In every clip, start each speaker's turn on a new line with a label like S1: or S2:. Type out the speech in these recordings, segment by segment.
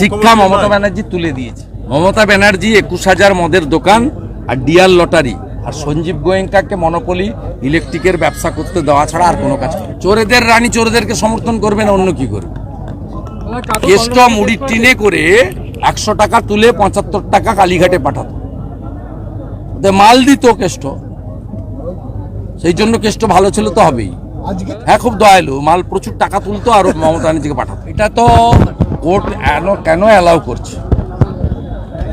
S1: শিক্ষা মমতা ব্যানার্জি তুলে দিয়েছে। মমতা ব্যানার্জি 21,000 মদের দোকান আর ডিয়ার লটারি আর সঞ্জীব গোয়েঙ্কাকে মনোপলি ইলেকট্রিকের ব্যবসা করতে দেওয়া ছাড়া আর কোনো কাজ করে। চোরেদের রানী চোরেদেরকে সমর্থন করবে না অন্য কি করবে? কেষ্ট মুড়ির টিনে করে 100 টাকা তুলে 75 টাকা কালীঘাটে পাঠাতো, মাল দিত কেষ্ট, সেই জন্য কেষ্ট ভালো ছিল তো হবেই। হ্যাঁ, খুব দয়ালু, মাল প্রচুর টাকা তুলতো আর মমতা ব্যানার্জিকে পাঠাতো। এটা তো কোর্ট কেন অ্যালাউ করছে?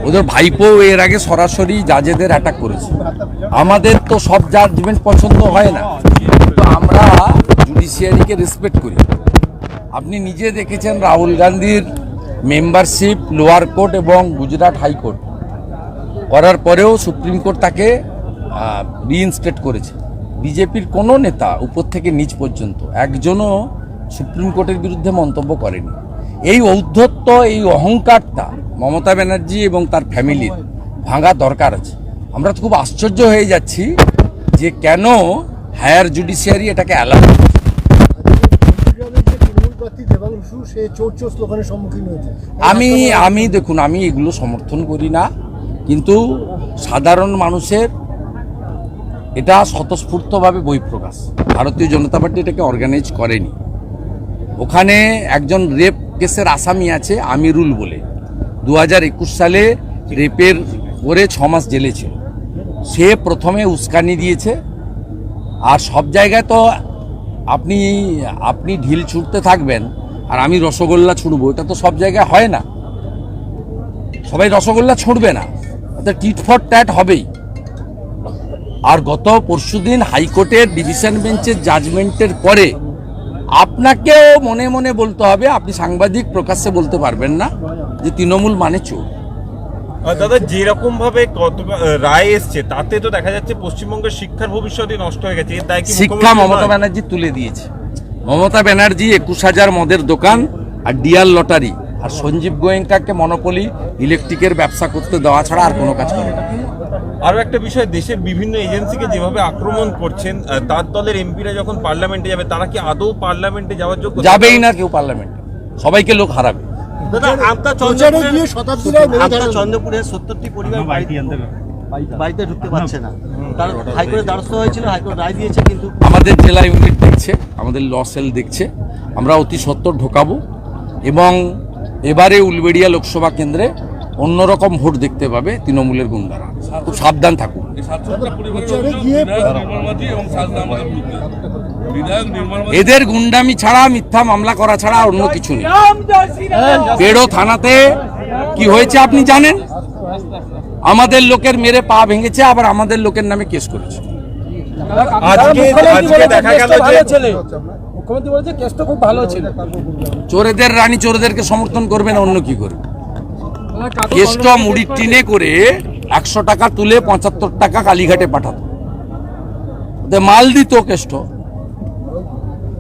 S1: ওদের ভাইপো এর আগে সরাসরি জাজেদের অ্যাটাক করেছে। আমাদের তো সব জাজমেন্ট পছন্দ হয় না, তো আমরা জুডিশিয়ারিকে রেসপেক্ট করি। আপনি নিজে দেখেছেন রাহুল গান্ধীর মেম্বারশিপ লোয়ার কোর্ট এবং গুজরাট হাইকোর্ট করার পরেও সুপ্রিম কোর্ট তাকে রিইনস্টেট করেছে। বিজেপির কোনো নেতা উপর থেকে নিচ পর্যন্ত একজনও সুপ্রিম কোর্টের বিরুদ্ধে মন্তব্য করেনি। এই ঔদ্ধত্য, এই অহংকারটা মমতা ব্যানার্জি এবং তার ফ্যামিলির ভাঙা দরকার আছে। আমরা তো খুব আশ্চর্য হয়ে যাচ্ছি যে কেন হায়ার জুডিশিয়ারি এটাকে অ্যালাউ করছে। আমি দেখুন, আমি এগুলো সমর্থন করি না, কিন্তু সাধারণ মানুষের এটা স্বতঃস্ফূর্তভাবে বহিঃপ্রকাশ। ভারতীয় জনতা পার্টি এটাকে অর্গানাইজ করেনি। ওখানে একজন রেপ কেসের আসামি আছে আমিরুল বলে, 2021 সালে রেপের করে 6 মাস জেলে ছিল। সে প্রথমে উস্কানি দিয়েছে, আর সব জায়গায় তো আপনি ঢিল ছুটতে থাকবেন আর আমি রসগোল্লা ছুড়বো, এটা তো সব জায়গায় হয় না। সবাই রসগোল্লা ছুড়বে না, টিট ফর ট্যাট হবেই। আর গত পরশুদিন হাইকোর্টের ডিভিশন বেঞ্চের জাজমেন্টের পরে আপনাকেও মনে মনে বলতে হবে, আপনি সাংবাদিক প্রকাশ্যে বলতে পারবেন না যে তৃণমূল মানে চোর।
S2: দাদা, যেরকম ভাবে রায় এসছে তাতে তো দেখা যাচ্ছে পশ্চিমবঙ্গের শিক্ষার ভবিষ্যৎই নষ্ট হয়ে গেছে। এর দায় কি
S1: শিক্ষা মমতা ব্যানার্জি তুলে দিয়েছে। মমতা ব্যানার্জি 21,000 মদের দোকান আর ডিয়ার লটারি আর সঞ্জীব গোয়েঙ্কাকে মনোপলি ইলেকট্রিকের ব্যবসা করতে দেওয়া ছাড়া আর কোনো কাজ করে না।
S2: আরো একটা বিষয়, দেশের বিভিন্ন এজেন্সিকে যেভাবে আক্রমণ করছেন, তার দলের এমপিরা যখন পার্লামেন্টে যাবে তারা কি আদৌ পার্লামেন্টে যাওয়ার যোগ্য?
S1: যাবেই না কেউ পার্লামেন্টে, সবাইকে লোক হারাবে।
S3: চন্দ্রপুরে 70টি পরিবার বাড়িতে ঢুকতে পারছে না, তার হাইকোর্টের দ্বারস্থ হয়েছিল, হাইকোর্ট রায় দিয়েছে, কিন্তু
S1: আমাদের জেলা ইউনিট দেখছে, আমাদের ল সেল দেখছে, আমরা অতি সত্বর ঢোকাবো। এবং এবারে উলবেড়িয়া লোকসভা কেন্দ্রে অন্যরকম ভোট দেখতে পাবে তৃণমূলের গুন্ডারা। খুব সাবধান থাকুন। এদের গুন্ডামি ছাড়া, মিথ্যা মামলা করা ছাড়া অন্য কিছু নেই। বেড়ো থানাতে কি হয়েছে আপনি জানেন? আমাদের লোকের মেরে পা ভেঙেছে, আবার আমাদের লোকের নামে কেস করেছে।
S2: আজকে দেখা গেল যে
S4: মুখ্যমন্ত্রী বলেছে কেসটা খুব ভালো ছিল।
S1: চোরেদের রানী চোরেদেরকে সমর্থন করবে না অন্য কি করবে? কেষ্ট মুড়ির টিনে করে 100 টাকা তুলে 75 টাকা কালীঘাটে পাঠাতো, মাল দিত কেষ্ট,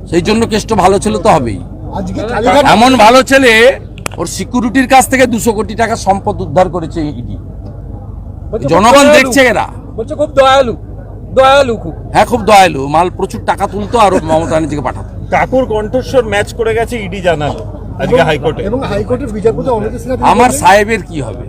S1: সেই জন্য কেষ্ট ভালো ছিল তো হবেই। এমন ভালো ছেলে, ওর সিকিউরিটির কাছ থেকে 200 কোটি টাকা সম্পদ উদ্ধার করেছে ইডি। জনগণ দেখছে, এরা
S4: বলছে খুব দয়ালু, দয়ালু খুব।
S1: হ্যাঁ, খুব দয়ালু, মাল প্রচুর টাকা তুলতো আর মমতা ব্যানার্জিকে পাঠাতো।
S2: কাকুর কণ্ঠস্বর ম্যাচ করে গেছে ইডি জানালো আজকে হাইকোর্টে।
S4: এবং হাইকোর্টের বিচারপতি অমিত সিনহা,
S1: আমার সাহেবের কি হবে?